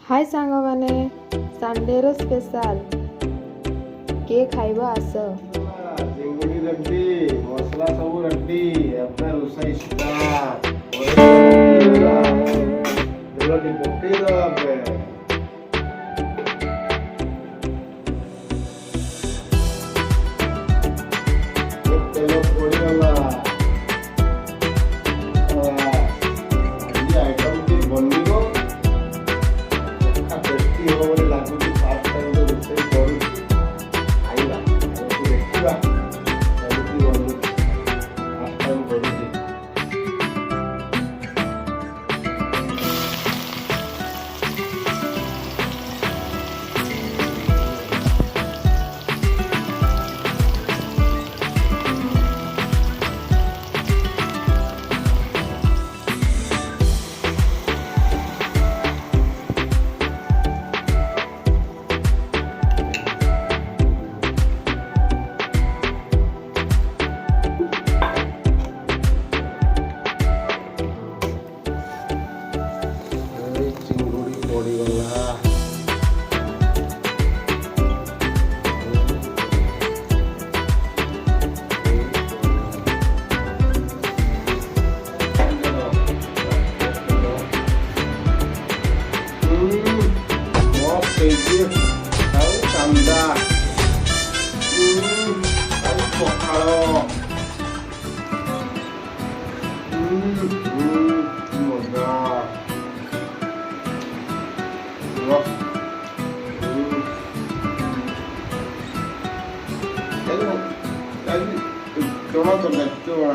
हाय सांगମାନେ ସଣ୍ଡେର special କେ ଖାଇବା ଆସ। ଚିଙ୍ଗୁଡ଼ି ରେଡି, ମସଲା ସବୁ ରେଡି, ଏବେ ରୋଷେଇ ଷ୍ଟାର୍ଟ। ତେଲ ଟିକେ ପକେଇଦବା ଏବେ। ତେଲ ପଡ଼ିଗଲା। ଆଜି ଆଇଟମ୍ ଟିକେ ବନିବ। ଟେଷ୍ଟି ହେବ ବୋଲି ଲାଗୁଛି। ଫାର୍ଷ୍ଟ ଟାଇମ୍ ରୋଷେଇ କରୁଛି। ଖାଇବା ଦେଖିବା କେମିତି ବନୁଛି। ଫାର୍ଷ୍ଟ ଟାଇମ୍ କରୁଛି। ଚିଙ୍ଗୁଡ଼ି ପଡ଼ିଗଲା। ଆଉ କାନ୍ଦା ଆଉ ପଖାଳ ମଜା। Tomato lechuga,